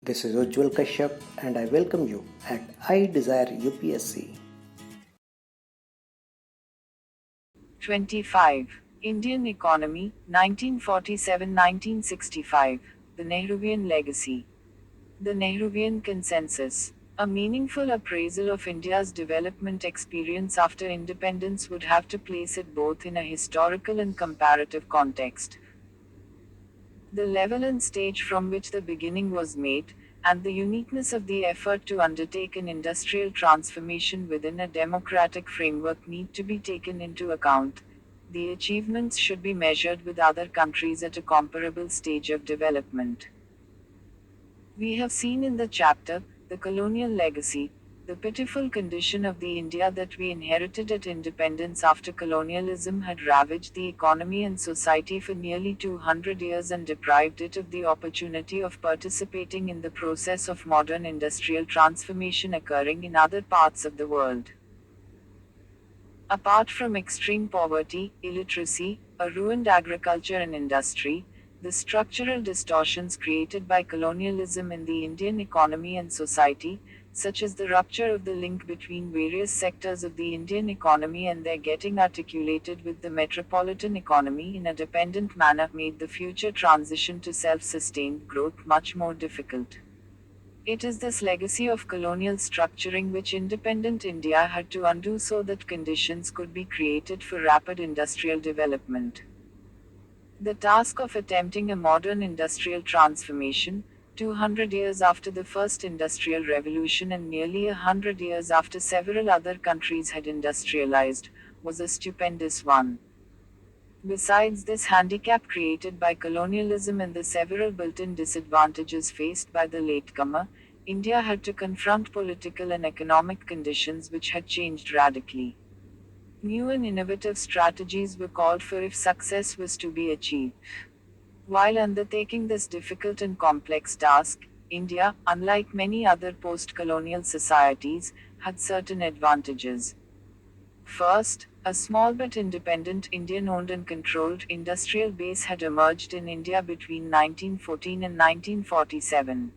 This is Ujjwal Kashyap and I welcome you at iDesireUPSC. 25. Indian Economy, 1947-1965. The Nehruvian Legacy. The Nehruvian Consensus. A meaningful appraisal of India's development experience after independence would have to place it both in a historical and comparative context. The level and stage from which the beginning was made, and the uniqueness of the effort to undertake an industrial transformation within a democratic framework need to be taken into account. The achievements should be measured with other countries at a comparable stage of development. We have seen in the chapter, The Colonial Legacy, the pitiful condition of the India that we inherited at independence after colonialism had ravaged the economy and society for nearly 200 years and deprived it of the opportunity of participating in the process of modern industrial transformation occurring in other parts of the world. Apart from extreme poverty, illiteracy, a ruined agriculture and industry, the structural distortions created by colonialism in the Indian economy and society, such as the rupture of the link between various sectors of the Indian economy and their getting articulated with the metropolitan economy in a dependent manner, made the future transition to self-sustained growth much more difficult. It is this legacy of colonial structuring which independent India had to undo so that conditions could be created for rapid industrial development. The task of attempting a modern industrial transformation, 200 years after the first industrial revolution and nearly 100 years after several other countries had industrialized, was a stupendous one. Besides this handicap created by colonialism and the several built-in disadvantages faced by the latecomer, India had to confront political and economic conditions which had changed radically. New and innovative strategies were called for if success was to be achieved. While undertaking this difficult and complex task, India, unlike many other post-colonial societies, had certain advantages. First, a small but independent Indian-owned and controlled industrial base had emerged in India between 1914 and 1947.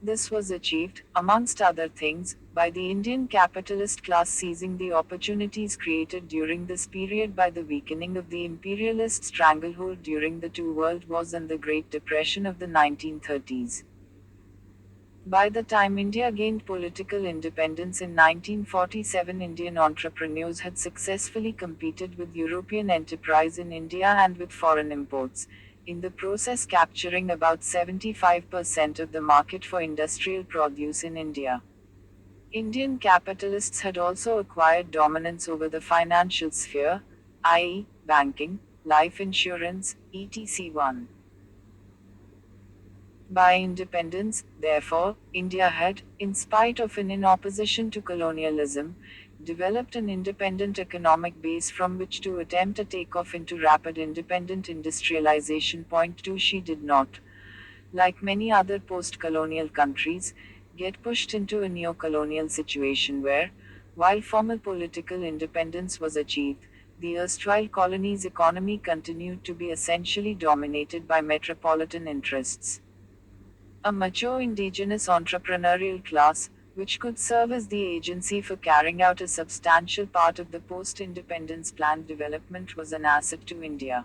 This was achieved, amongst other things, by the Indian capitalist class seizing the opportunities created during this period by the weakening of the imperialist stranglehold during the two world wars and the Great Depression of the 1930s. By the time India gained political independence in 1947, Indian entrepreneurs had successfully competed with European enterprise in India and with foreign imports, in the process capturing about 75% of the market for industrial produce in India. Indian capitalists had also acquired dominance over the financial sphere, i.e., banking, life insurance, etc. By independence, therefore, India had, in spite of and in opposition to colonialism, developed an independent economic base from which to attempt a takeoff into rapid independent industrialization. Point 2. She did not, like many other post-colonial countries, get pushed into a neo-colonial situation where, while formal political independence was achieved, the erstwhile colony's economy continued to be essentially dominated by metropolitan interests. A mature indigenous entrepreneurial class, which could serve as the agency for carrying out a substantial part of the post-independence planned development, was an asset to India.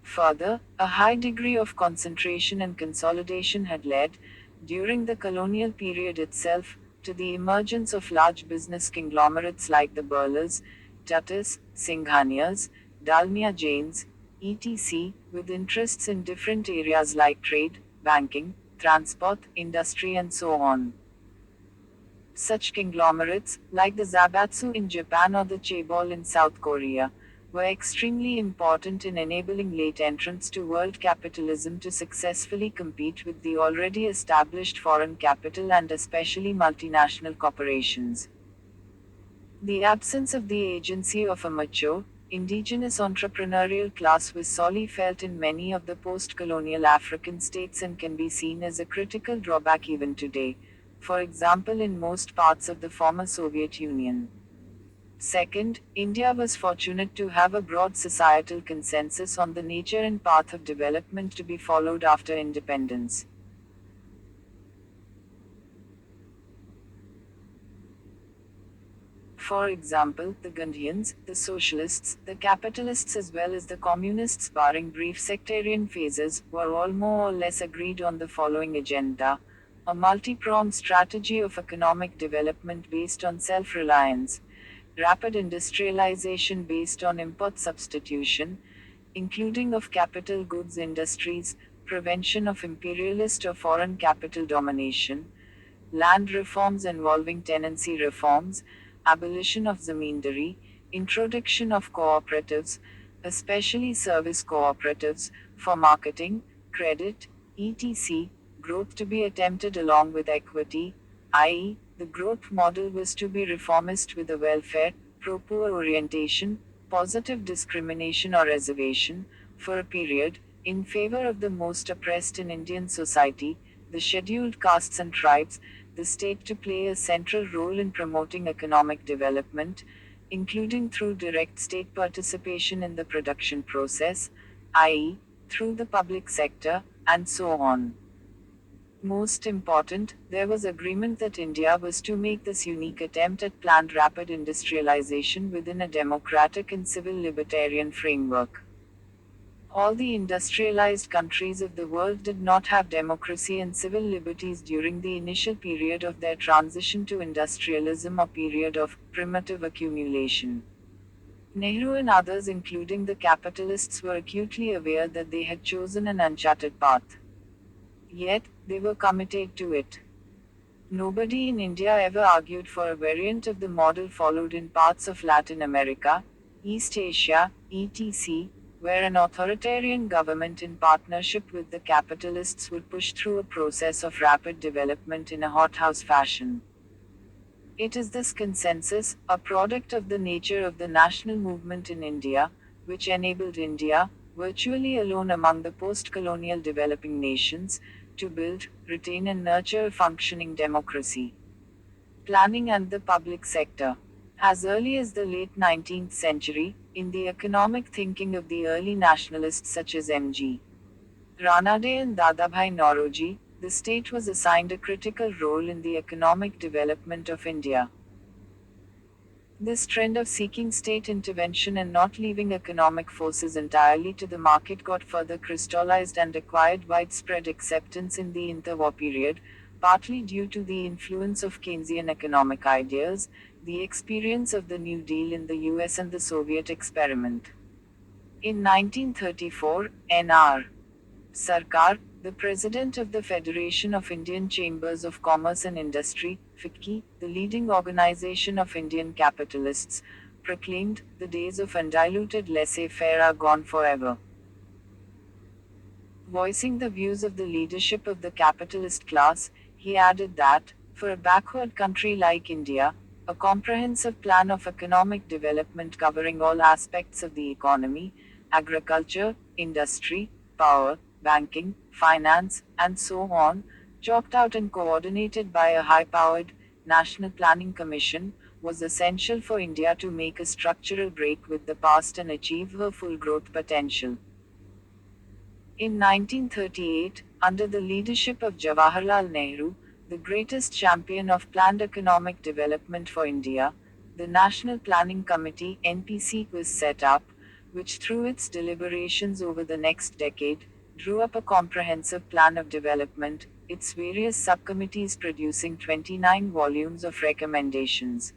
Further, a high degree of concentration and consolidation had led, during the colonial period itself, to the emergence of large business conglomerates like the Birlas, Tatas, Singhanias, Dalmia Jains, etc., with interests in different areas like trade, banking, transport, industry, and so on. Such conglomerates, like the Zaibatsu in Japan or the Chaebol in South Korea, were extremely important in enabling late entrants to world capitalism to successfully compete with the already established foreign capital and especially multinational corporations. The absence of the agency of a mature, indigenous entrepreneurial class was sorely felt in many of the post-colonial African states and can be seen as a critical drawback even today, for example in most parts of the former Soviet Union. Second, India was fortunate to have a broad societal consensus on the nature and path of development to be followed after independence. For example, the Gandhians, the socialists, the capitalists as well as the communists barring brief sectarian phases, were all more or less agreed on the following agenda: a multi-pronged strategy of economic development based on self-reliance, rapid industrialization based on import substitution, including of capital goods industries, prevention of imperialist or foreign capital domination, land reforms involving tenancy reforms, abolition of zamindari, introduction of cooperatives, especially service cooperatives, for marketing, credit, etc., growth to be attempted along with equity, i.e., the growth model was to be reformist with a welfare, pro-poor orientation, positive discrimination or reservation, for a period, in favor of the most oppressed in Indian society, the scheduled castes and tribes, the state to play a central role in promoting economic development, including through direct state participation in the production process, i.e., through the public sector, and so on. Most important, there was agreement that India was to make this unique attempt at planned rapid industrialization within a democratic and civil libertarian framework. All the industrialized countries of the world did not have democracy and civil liberties during the initial period of their transition to industrialism or period of primitive accumulation. Nehru and others, including the capitalists, were acutely aware that they had chosen an uncharted path. Yet, they were committed to it. Nobody in India ever argued for a variant of the model followed in parts of Latin America, East Asia, etc., where an authoritarian government in partnership with the capitalists would push through a process of rapid development in a hothouse fashion. It is this consensus, a product of the nature of the national movement in India, which enabled India, virtually alone among the post-colonial developing nations, to build, retain and nurture a functioning democracy. Planning and the public sector. As early as the late 19th century, in the economic thinking of the early nationalists such as M.G. Ranade and Dadabhai Nauroji, the state was assigned a critical role in the economic development of India. This trend of seeking state intervention and not leaving economic forces entirely to the market got further crystallized and acquired widespread acceptance in the interwar period, partly due to the influence of Keynesian economic ideas, the experience of the New Deal in the US and the Soviet experiment. In 1934, N.R. Sarkar, the president of the Federation of Indian Chambers of Commerce and Industry, FICCI, the leading organization of Indian capitalists, proclaimed, "The days of undiluted laissez-faire are gone forever." Voicing the views of the leadership of the capitalist class, he added that, for a backward country like India, a comprehensive plan of economic development covering all aspects of the economy, agriculture, industry, power, banking, finance, and so on, chalked out and coordinated by a high-powered, National Planning Commission, was essential for India to make a structural break with the past and achieve her full growth potential. In 1938, under the leadership of Jawaharlal Nehru, the greatest champion of planned economic development for India, the National Planning Committee (NPC) was set up, which through its deliberations over the next decade, drew up a comprehensive plan of development, its various subcommittees producing 29 volumes of recommendations.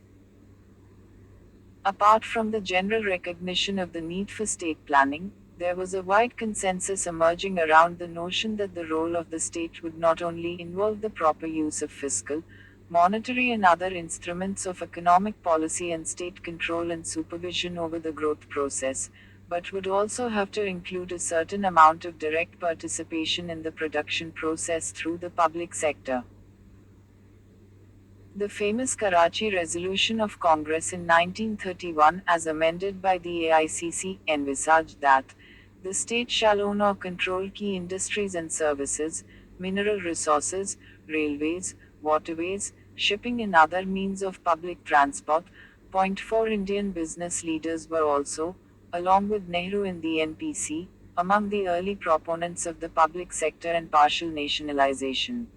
Apart from the general recognition of the need for state planning, there was a wide consensus emerging around the notion that the role of the state would not only involve the proper use of fiscal, monetary and other instruments of economic policy and state control and supervision over the growth process, but would also have to include a certain amount of direct participation in the production process through the public sector. The famous Karachi Resolution of Congress in 1931, as amended by the AICC, envisaged that the state shall own or control key industries and services, mineral resources, railways, waterways, shipping and other means of public transport. Point 4 Indian business leaders were also, along with Nehru and the NPC, among the early proponents of the public sector and partial nationalization.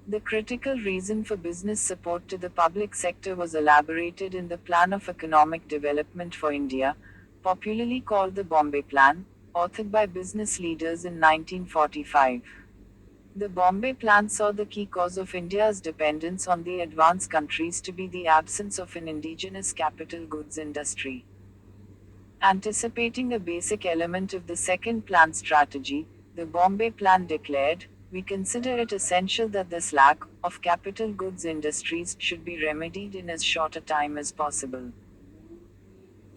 The critical reason for business support to the public sector was elaborated in the Plan of Economic Development for India, popularly called the Bombay Plan, authored by business leaders in 1945. The Bombay Plan saw the key cause of India's dependence on the advanced countries to be the absence of an indigenous capital goods industry. Anticipating a basic element of the second plan strategy, the Bombay Plan declared, "We consider it essential that this lack of capital goods industries should be remedied in as short a time as possible."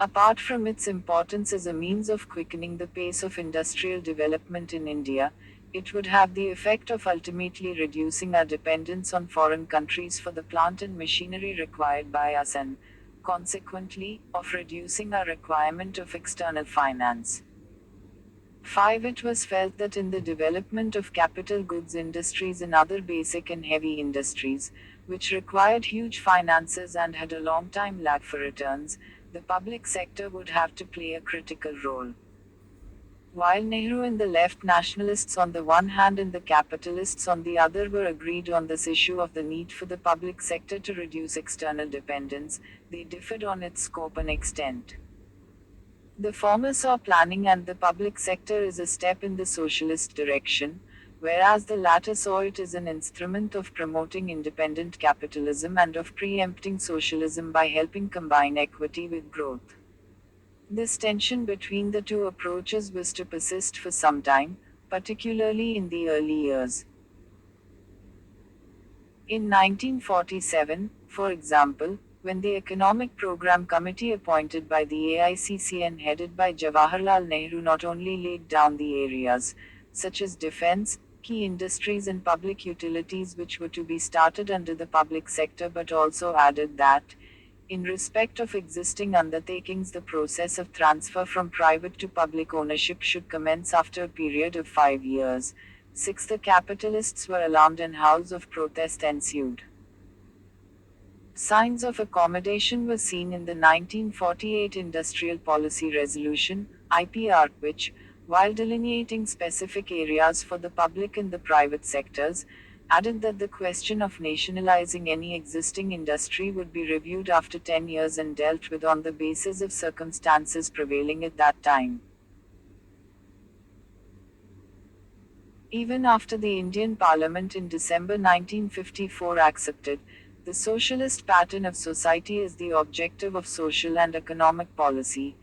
Apart from its importance as a means of quickening the pace of industrial development in India, it would have the effect of ultimately reducing our dependence on foreign countries for the plant and machinery required by us and, consequently, of reducing our requirement of external finance. 5. It was felt that in the development of capital goods industries and other basic and heavy industries, which required huge finances and had a long time lag for returns, the public sector would have to play a critical role. While Nehru and the left nationalists on the one hand and the capitalists on the other were agreed on this issue of the need for the public sector to reduce external dependence, they differed on its scope and extent. The former saw planning and the public sector as a step in the socialist direction, whereas the latter saw it as an instrument of promoting independent capitalism and of preempting socialism by helping combine equity with growth. This tension between the two approaches was to persist for some time, particularly in the early years. In 1947, for example, when the Economic Program Committee appointed by the AICC and headed by Jawaharlal Nehru not only laid down the areas, such as defense, key industries and public utilities which were to be started under the public sector but also added that, in respect of existing undertakings, the process of transfer from private to public ownership should commence after a period of 5 years. 6. The capitalists were alarmed and howls of protest ensued. Signs of accommodation were seen in the 1948 Industrial Policy Resolution, IPR, which, while delineating specific areas for the public and the private sectors, added that the question of nationalizing any existing industry would be reviewed after 10 years and dealt with on the basis of circumstances prevailing at that time. Even after the Indian Parliament in December 1954 accepted the socialist pattern of society as the objective of social and economic policy,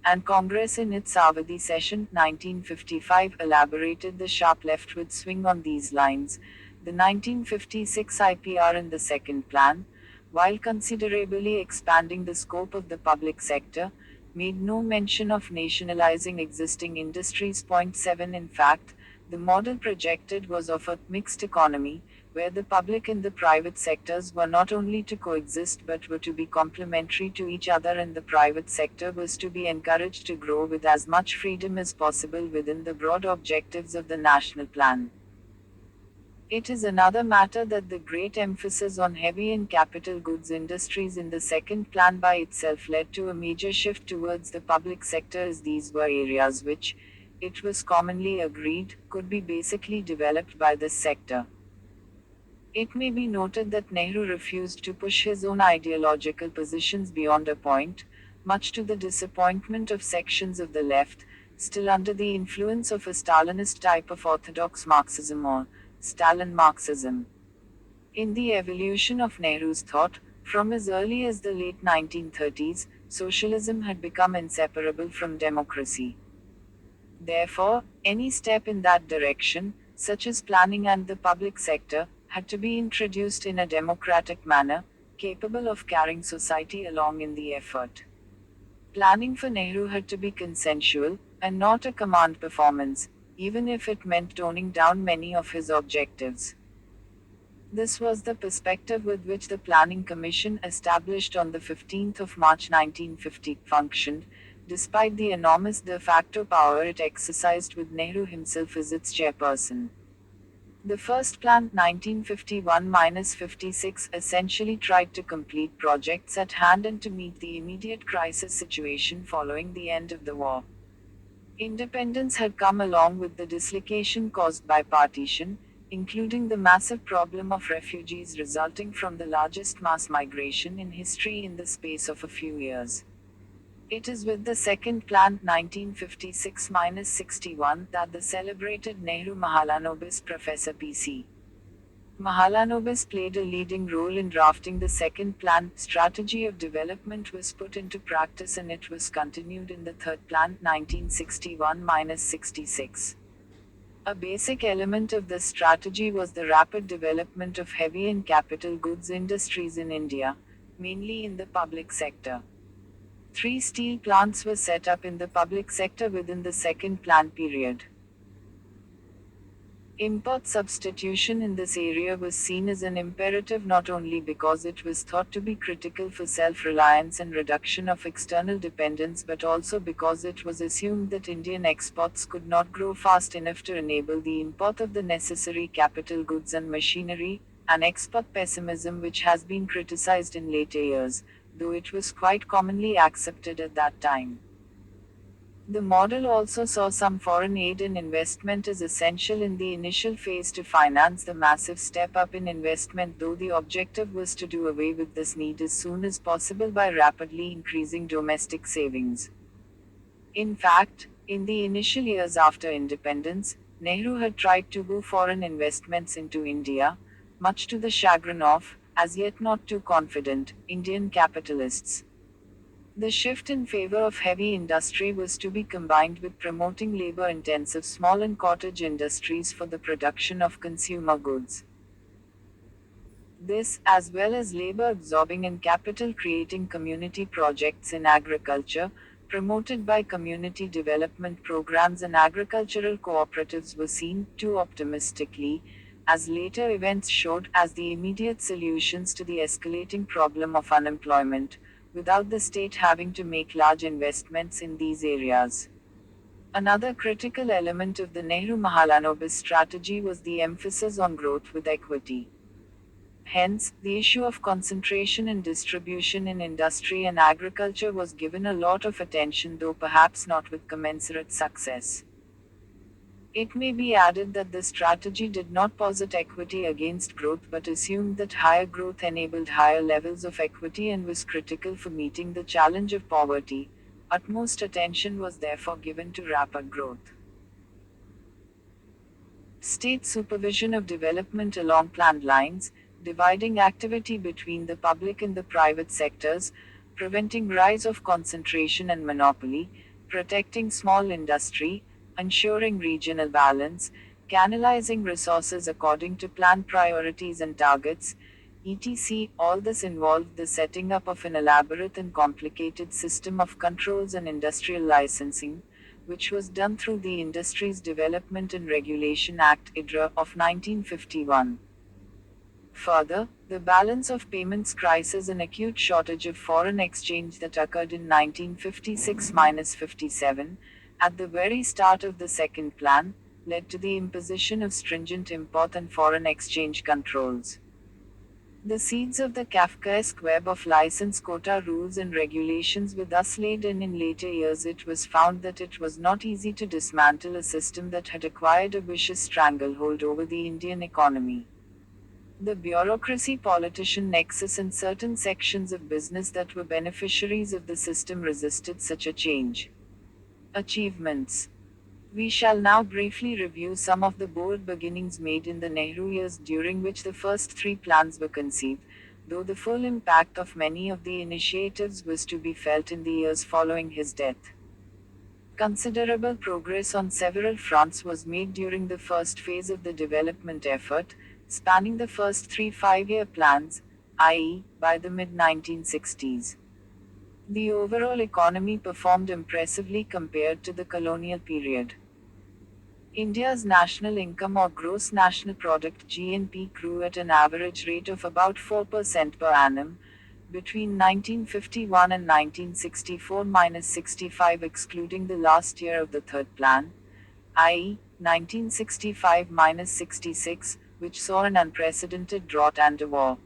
and Congress in its Avadi session 1955 elaborated the sharp leftward swing on these lines, the 1956 IPR and the second plan, while considerably expanding the scope of the public sector, made no mention of nationalizing existing industries. Point 7. In fact, the model projected was of a mixed economy, where the public and the private sectors were not only to coexist but were to be complementary to each other, and the private sector was to be encouraged to grow with as much freedom as possible within the broad objectives of the national plan. It is another matter that the great emphasis on heavy and capital goods industries in the second plan by itself led to a major shift towards the public sector, as these were areas which, it was commonly agreed, could be basically developed by this sector. It may be noted that Nehru refused to push his own ideological positions beyond a point, much to the disappointment of sections of the left, still under the influence of a Stalinist type of orthodox Marxism or Stalin Marxism. In the evolution of Nehru's thought, from as early as the late 1930s, socialism had become inseparable from democracy. Therefore, any step in that direction, such as planning and the public sector, had to be introduced in a democratic manner, capable of carrying society along in the effort. Planning for Nehru had to be consensual, and not a command performance, even if it meant toning down many of his objectives. This was the perspective with which the Planning Commission, established on the 15th of March 1950, functioned, despite the enormous de facto power it exercised with Nehru himself as its chairperson. The first plan, 1951-56, essentially tried to complete projects at hand and to meet the immediate crisis situation following the end of the war. Independence had come along with the dislocation caused by partition, including the massive problem of refugees resulting from the largest mass migration in history in the space of a few years. It is with the second plan 1956-61 that the celebrated Nehru Mahalanobis Professor P.C. Mahalanobis played a leading role in drafting the second plan. Strategy of development was put into practice and it was continued in the third plan 1961-66. A basic element of this strategy was the rapid development of heavy and capital goods industries in India, mainly in the public sector. 3 steel plants were set up in the public sector within the second plan period. Import substitution in this area was seen as an imperative not only because it was thought to be critical for self-reliance and reduction of external dependence but also because it was assumed that Indian exports could not grow fast enough to enable the import of the necessary capital goods and machinery, an export pessimism which has been criticized in later years, though it was quite commonly accepted at that time. The model also saw some foreign aid and investment as essential in the initial phase to finance the massive step up in investment, though the objective was to do away with this need as soon as possible by rapidly increasing domestic savings. In fact, in the initial years after independence, Nehru had tried to woo foreign investments into India, much to the chagrin of, as yet not too confident, Indian capitalists. The shift in favor of heavy industry was to be combined with promoting labor-intensive small and cottage industries for the production of consumer goods. This, as well as labor-absorbing and capital-creating community projects in agriculture, promoted by community development programs and agricultural cooperatives, were seen, too optimistically, as later events showed, as the immediate solutions to the escalating problem of unemployment, without the state having to make large investments in these areas. Another critical element of the Nehru Mahalanobis strategy was the emphasis on growth with equity. Hence, the issue of concentration and distribution in industry and agriculture was given a lot of attention, though perhaps not with commensurate success. It may be added that the strategy did not posit equity against growth but assumed that higher growth enabled higher levels of equity and was critical for meeting the challenge of poverty. Utmost attention was therefore given to rapid growth. State supervision of development along planned lines, dividing activity between the public and the private sectors, preventing rise of concentration and monopoly, protecting small industry, ensuring regional balance, canalizing resources according to planned priorities and targets, etc. All this involved the setting up of an elaborate and complicated system of controls and industrial licensing, which was done through the Industries Development and Regulation Act (IDRA) of 1951. Further, the balance of payments crisis and acute shortage of foreign exchange that occurred in 1956-57, at the very start of the second plan, led to the imposition of stringent import and foreign exchange controls. The seeds of the Kafkaesque web of license quota rules and regulations were thus laid in later years. It was found that it was not easy to dismantle a system that had acquired a vicious stranglehold over the Indian economy. The bureaucracy-politician nexus and certain sections of business that were beneficiaries of the system resisted such a change. Achievements. We shall now briefly review some of the bold beginnings made in the Nehru years during which the first 3 plans were conceived, though the full impact of many of the initiatives was to be felt in the years following his death. Considerable progress on several fronts was made during the first phase of the development effort, spanning the first 3 5-year plans, i.e., by the mid-1960s. The overall economy performed impressively compared to the colonial period. India's national income or gross national product (GNP) grew at an average rate of about 4% per annum, between 1951 and 1964-65 excluding the last year of the third plan, i.e., 1965-66, which saw an unprecedented drought and a war.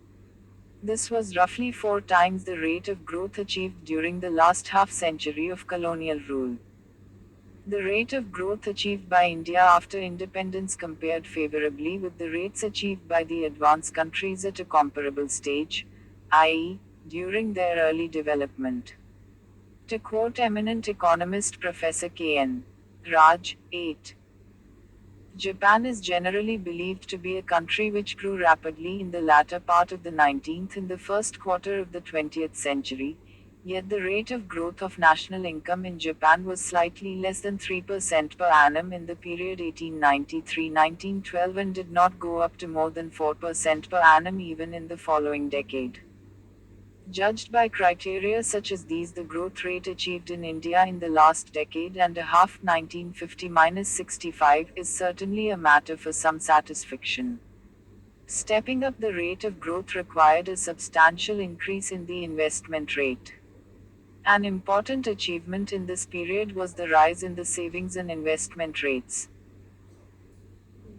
This was roughly 4 times the rate of growth achieved during the last half-century of colonial rule. The rate of growth achieved by India after independence compared favorably with the rates achieved by the advanced countries at a comparable stage, i.e., during their early development. To quote eminent economist Professor K.N. Raj, 8. Japan is generally believed to be a country which grew rapidly in the latter part of the 19th and the first quarter of the 20th century, yet the rate of growth of national income in Japan was slightly less than 3% per annum in the period 1893-1912 and did not go up to more than 4% per annum even in the following decade. Judged by criteria such as these, the growth rate achieved in India in the last decade and a half 1950-65 is certainly a matter for some satisfaction. Stepping up the rate of growth required a substantial increase in the investment rate. An important achievement in this period was the rise in the savings and investment rates.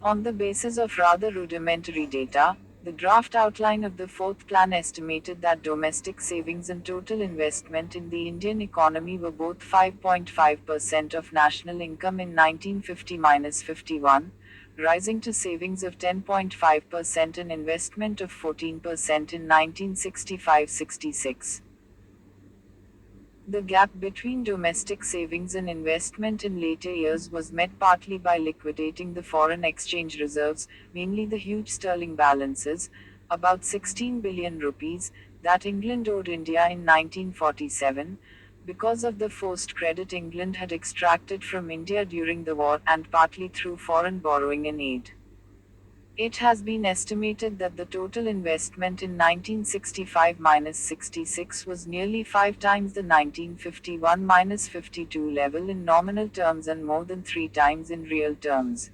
On the basis of rather rudimentary data, the draft outline of the fourth plan estimated that domestic savings and total investment in the Indian economy were both 5.5% of national income in 1950-51, rising to savings of 10.5% and investment of 14% in 1965-66. The gap between domestic savings and investment in later years was met partly by liquidating the foreign exchange reserves, mainly the huge sterling balances, about 16 billion rupees, that England owed India in 1947, because of the forced credit England had extracted from India during the war, and partly through foreign borrowing and aid. It has been estimated that the total investment in 1965-66 was nearly 5 times the 1951-52 level in nominal terms and more than 3 times in real terms.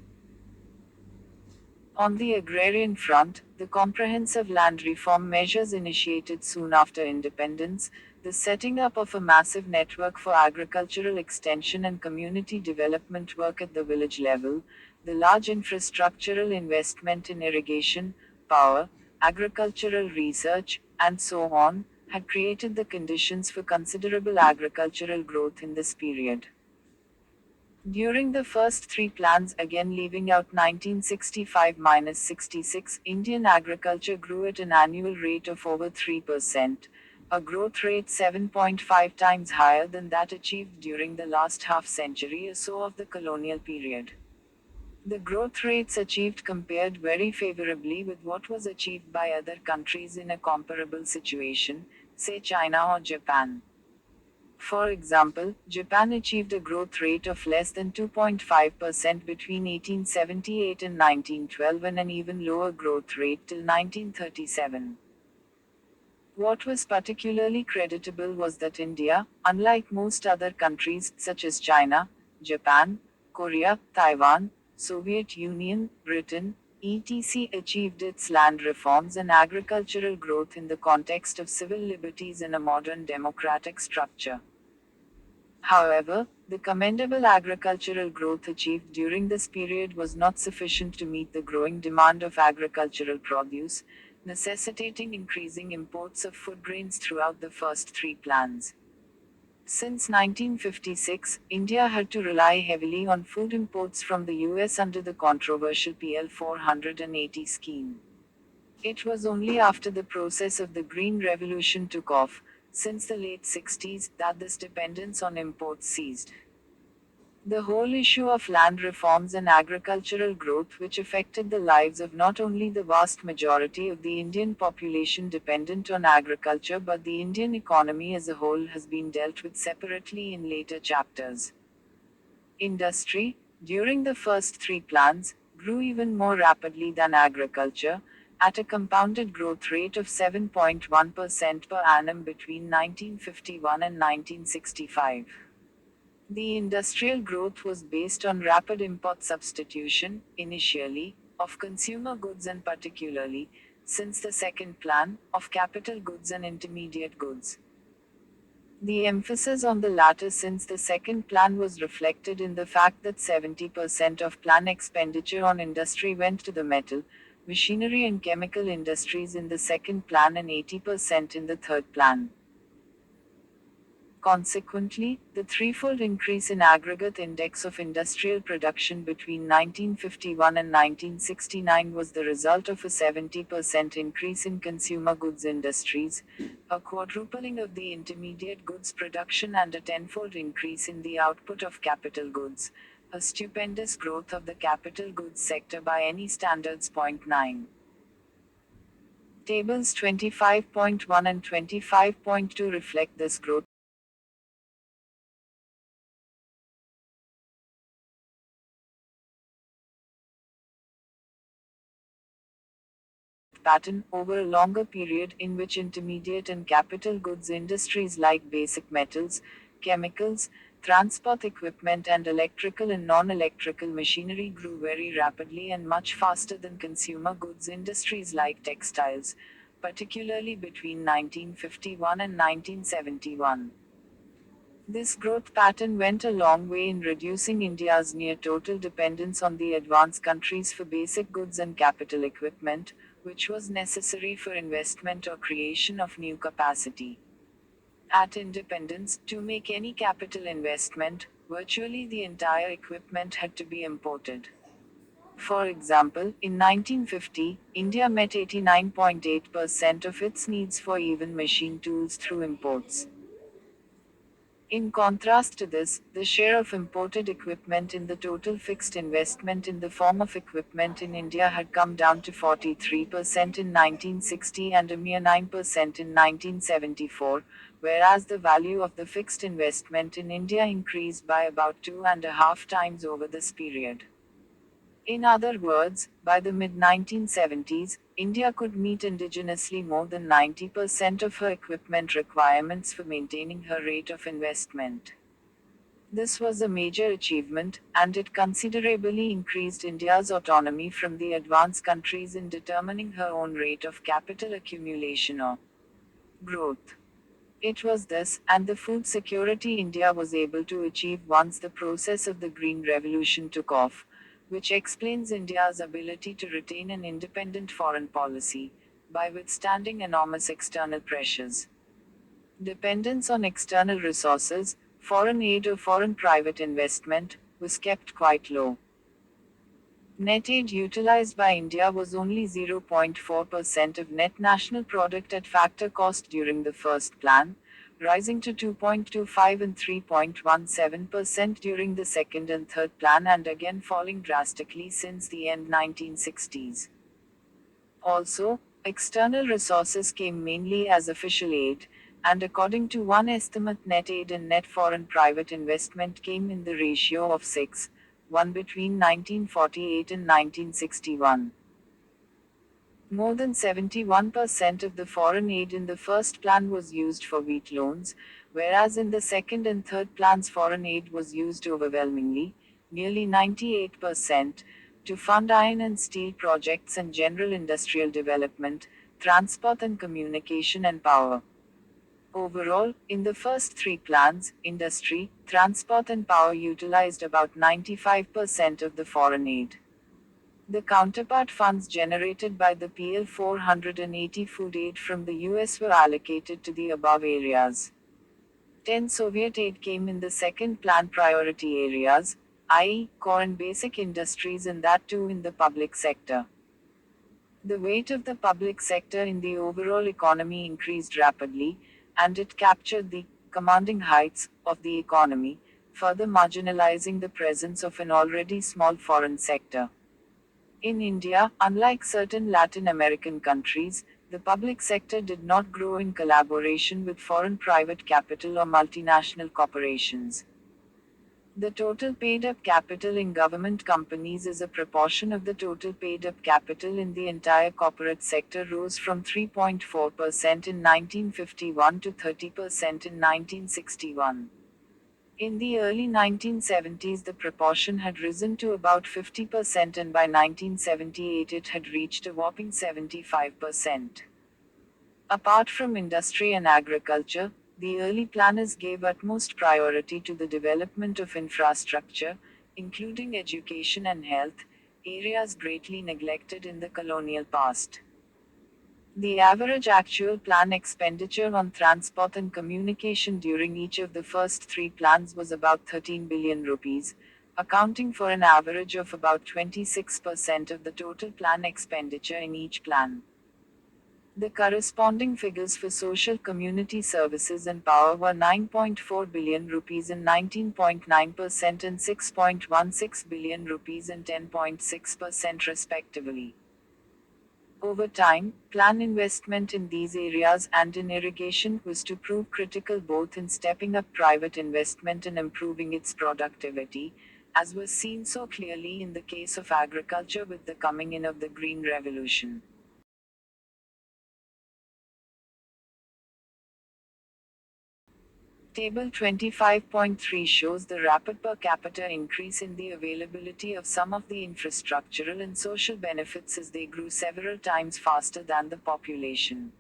On the agrarian front, the comprehensive land reform measures initiated soon after independence, the setting up of a massive network for agricultural extension and community development work at the village level, the large infrastructural investment in irrigation, power, agricultural research, and so on, had created the conditions for considerable agricultural growth in this period. During the first three plans, again leaving out 1965-66, Indian agriculture grew at an annual rate of over 3%, a growth rate 7.5 times higher than that achieved during the last half century or so of the colonial period. The growth rates achieved compared very favorably with what was achieved by other countries in a comparable situation, say China or Japan. For example, Japan achieved a growth rate of less than 2.5% between 1878 and 1912 and an even lower growth rate till 1937. What was particularly creditable was that India, unlike most other countries such as China, Japan, Korea, Taiwan, Soviet Union, Britain, etc., achieved its land reforms and agricultural growth in the context of civil liberties and a modern democratic structure. However, the commendable agricultural growth achieved during this period was not sufficient to meet the growing demand of agricultural produce, necessitating increasing imports of food grains throughout the first three plans. Since 1956, India had to rely heavily on food imports from the US under the controversial PL 480 scheme. It was only after the process of the Green Revolution took off, since the late 60s, that this dependence on imports ceased. The whole issue of land reforms and agricultural growth, which affected the lives of not only the vast majority of the Indian population dependent on agriculture but the Indian economy as a whole, has been dealt with separately in later chapters. Industry, during the first three plans, grew even more rapidly than agriculture, at a compounded growth rate of 7.1% per annum between 1951 and 1965. The industrial growth was based on rapid import substitution, initially, of consumer goods and particularly, since the second plan, of capital goods and intermediate goods. The emphasis on the latter since the second plan was reflected in the fact that 70% of plan expenditure on industry went to the metal, machinery and chemical industries in the second plan and 80% in the third plan. Consequently, the threefold increase in aggregate index of industrial production between 1951 and 1969 was the result of a 70% increase in consumer goods industries, a quadrupling of the intermediate goods production, and a tenfold increase in the output of capital goods, a stupendous growth of the capital goods sector by any standards. Point 9. Tables 25.1 and 25.2 reflect this growth pattern over a longer period in which intermediate and capital goods industries like basic metals, chemicals, transport equipment, and electrical and non-electrical machinery grew very rapidly and much faster than consumer goods industries like textiles, particularly between 1951 and 1971. This growth pattern went a long way in reducing India's near total dependence on the advanced countries for basic goods and capital equipment, which was necessary for investment or creation of new capacity. At independence, to make any capital investment, virtually the entire equipment had to be imported. For example, in 1950, India met 89.8% of its needs for even machine tools through imports. In contrast to this, the share of imported equipment in the total fixed investment in the form of equipment in India had come down to 43% in 1960 and a mere 9% in 1974, whereas the value of the fixed investment in India increased by about 2.5 times over this period. In other words, by the mid 1970s, India could meet indigenously more than 90% of her equipment requirements for maintaining her rate of investment. This was a major achievement, and it considerably increased India's autonomy from the advanced countries in determining her own rate of capital accumulation or growth. It was this, and the food security India was able to achieve once the process of the Green Revolution took off, which explains India's ability to retain an independent foreign policy, by withstanding enormous external pressures. Dependence on external resources, foreign aid or foreign private investment, was kept quite low. Net aid utilized by India was only 0.4% of net national product at factor cost during the first plan, rising to 2.25 and 3.17% during the second and third plan, and again falling drastically since the end 1960s. Also, external resources came mainly as official aid, and according to one estimate, net aid and net foreign private investment came in the ratio of 6:1 between 1948 and 1961. More than 71% of the foreign aid in the first plan was used for wheat loans, whereas in the second and third plans foreign aid was used overwhelmingly, nearly 98%, to fund iron and steel projects and general industrial development, transport and communication and power. Overall, in the first three plans, industry, transport and power utilized about 95% of the foreign aid. The counterpart funds generated by the PL 480 food aid from the US were allocated to the above areas. 10 Soviet aid came in the second plan priority areas, i.e., core and basic industries, and that too in the public sector. The weight of the public sector in the overall economy increased rapidly, and it captured the commanding heights of the economy, further marginalizing the presence of an already small foreign sector. In India, unlike certain Latin American countries, the public sector did not grow in collaboration with foreign private capital or multinational corporations. The total paid-up capital in government companies as a proportion of the total paid-up capital in the entire corporate sector rose from 3.4% in 1951 to 30% in 1961. In the early 1970s, the proportion had risen to about 50%, and by 1978 it had reached a whopping 75%. Apart from industry and agriculture, the early planners gave utmost priority to the development of infrastructure, including education and health, areas greatly neglected in the colonial past. The average actual plan expenditure on transport and communication during each of the first three plans was about 13 billion rupees, accounting for an average of about 26% of the total plan expenditure in each plan. The corresponding figures for social community services and power were 9.4 billion rupees and 19.9% and 6.16 billion rupees and 10.6% respectively. Over time, plan investment in these areas and in irrigation was to prove critical both in stepping up private investment and improving its productivity, as was seen so clearly in the case of agriculture with the coming in of the Green Revolution. Table 25.3 shows the rapid per capita increase in the availability of some of the infrastructural and social benefits as they grew several times faster than the population.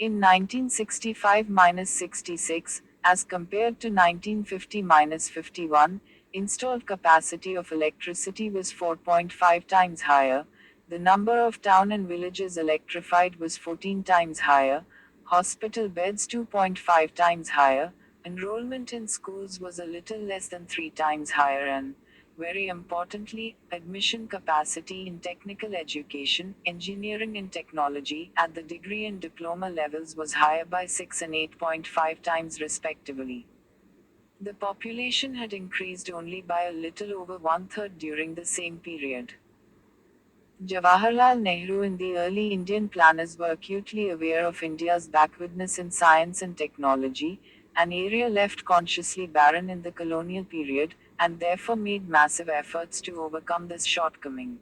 In 1965-66, as compared to 1950-51, installed capacity of electricity was 4.5 times higher, the number of town and villages electrified was 14 times higher, hospital beds 2.5 times higher, enrollment in schools was a little less than 3 times higher and, very importantly, admission capacity in technical education, engineering and technology at the degree and diploma levels was higher by 6 and 8.5 times respectively. The population had increased only by a little over one-third during the same period. Jawaharlal Nehru and the early Indian planners were acutely aware of India's backwardness in science and technology, an area left consciously barren in the colonial period, and therefore made massive efforts to overcome this shortcoming.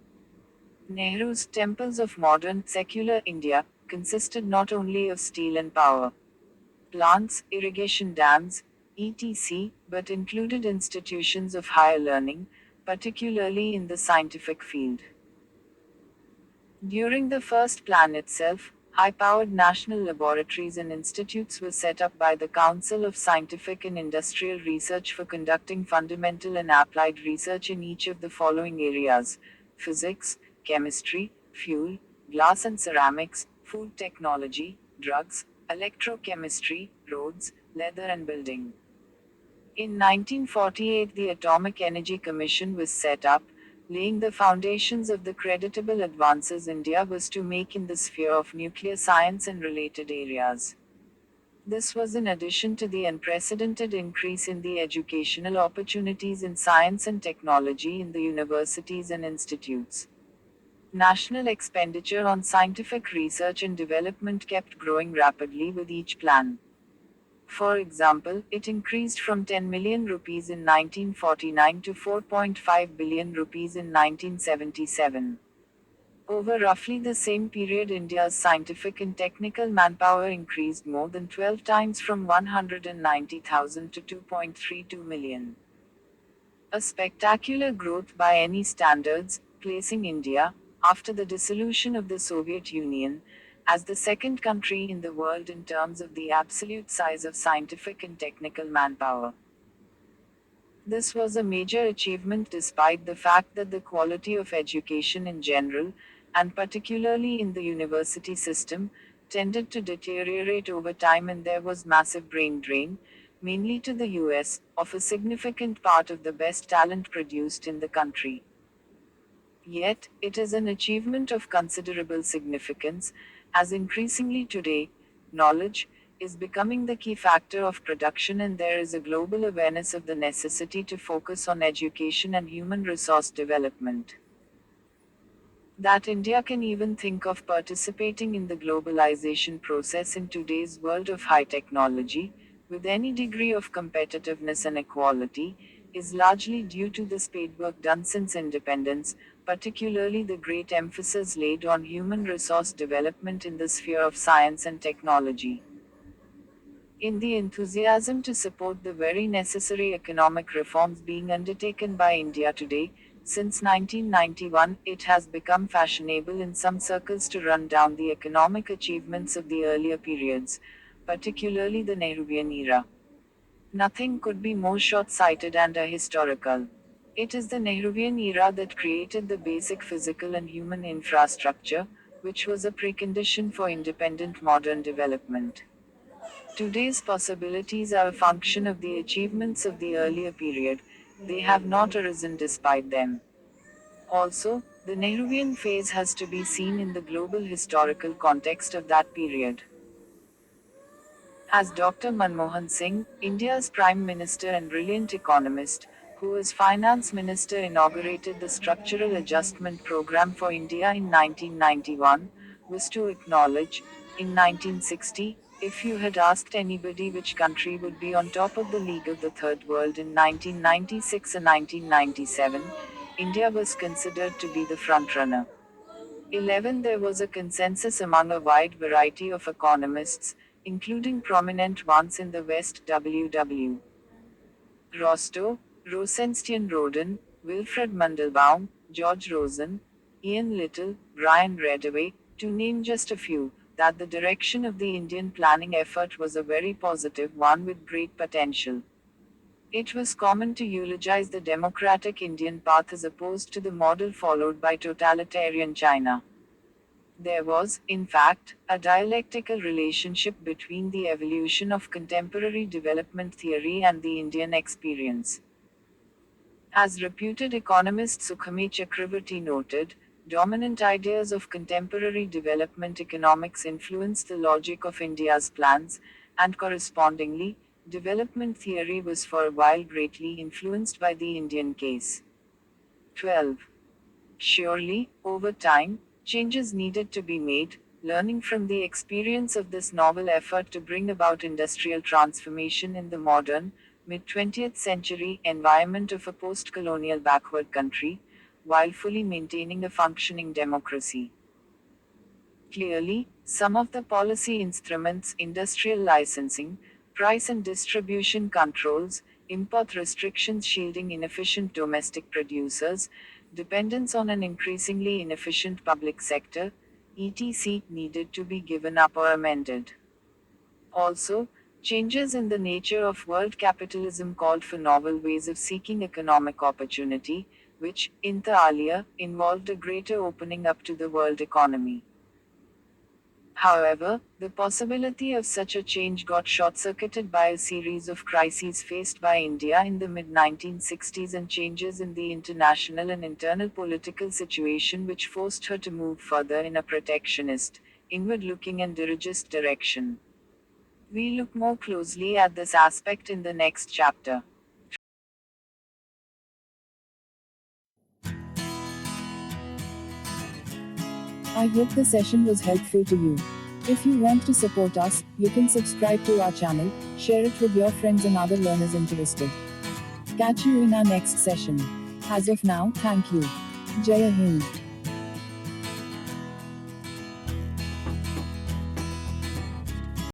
Nehru's temples of modern, secular India consisted not only of steel and power plants, irrigation dams, etc., but included institutions of higher learning, particularly in the scientific field. During the first plan itself, high-powered national laboratories and institutes were set up by the Council of Scientific and Industrial Research for conducting fundamental and applied research in each of the following areas: physics, chemistry, fuel, glass and ceramics, food technology, drugs, electrochemistry, roads, leather and building. In 1948, the Atomic Energy Commission was set up, laying the foundations of the creditable advances India was to make in the sphere of nuclear science and related areas. This was in addition to the unprecedented increase in the educational opportunities in science and technology in the universities and institutes. National expenditure on scientific research and development kept growing rapidly with each plan. For example, it increased from 10 million rupees in 1949 to 4.5 billion rupees in 1977. Over roughly the same period, India's scientific and technical manpower increased more than 12 times from 190,000 to 2.32 million. A spectacular growth by any standards, placing India, after the dissolution of the Soviet Union, as the second country in the world in terms of the absolute size of scientific and technical manpower. This was a major achievement despite the fact that the quality of education in general, and particularly in the university system, tended to deteriorate over time and there was massive brain drain, mainly to the US, of a significant part of the best talent produced in the country. Yet, it is an achievement of considerable significance, as increasingly today, knowledge is becoming the key factor of production, and there is a global awareness of the necessity to focus on education and human resource development. That India can even think of participating in the globalization process in today's world of high technology, with any degree of competitiveness and equality, is largely due to the spade work done since independence, particularly the great emphasis laid on human resource development in the sphere of science and technology. In the enthusiasm to support the very necessary economic reforms being undertaken by India today, since 1991, it has become fashionable in some circles to run down the economic achievements of the earlier periods, particularly the Nehruvian era. Nothing could be more short-sighted and ahistorical. It is the Nehruvian era that created the basic physical and human infrastructure, which was a precondition for independent modern development. Today's possibilities are a function of the achievements of the earlier period, they have not arisen despite them. Also, the Nehruvian phase has to be seen in the global historical context of that period. As Dr. Manmohan Singh, India's Prime Minister and brilliant economist, who as Finance Minister inaugurated the Structural Adjustment Program for India in 1991, was to acknowledge, in 1960, if you had asked anybody which country would be on top of the League of the Third World in 1996 or 1997, India was considered to be the frontrunner. 11. There was a consensus among a wide variety of economists, including prominent ones in the West W.W. Rostow, Rosenstian Roden, Wilfred Mandelbaum, George Rosen, Ian Little, Brian Redaway, to name just a few, that the direction of the Indian planning effort was a very positive one with great potential. It was common to eulogize the democratic Indian path as opposed to the model followed by totalitarian China. There was, in fact, a dialectical relationship between the evolution of contemporary development theory and the Indian experience. As reputed economist Sukhami Chakravarti noted, dominant ideas of contemporary development economics influence the logic of India's plans, and correspondingly, development theory was for a while greatly influenced by the Indian case. 12. Surely, over time, changes needed to be made, learning from the experience of this novel effort to bring about industrial transformation in the modern, mid-20th century environment of a post-colonial backward country, while fully maintaining a functioning democracy. Clearly, some of the policy instruments, industrial licensing, price and distribution controls, import restrictions shielding inefficient domestic producers, dependence on an increasingly inefficient public sector, etc., needed to be given up or amended. Also, changes in the nature of world capitalism called for novel ways of seeking economic opportunity, which, inter alia, involved a greater opening up to the world economy. However, the possibility of such a change got short-circuited by a series of crises faced by India in the mid-1960s and changes in the international and internal political situation which forced her to move further in a protectionist, inward-looking and dirigist direction. We look more closely at this aspect in the next chapter. I hope the session was helpful to you. If you want to support us, you can subscribe to our channel, share it with your friends and other learners interested. Catch you in our next session. As of now, thank you. Jai Hind.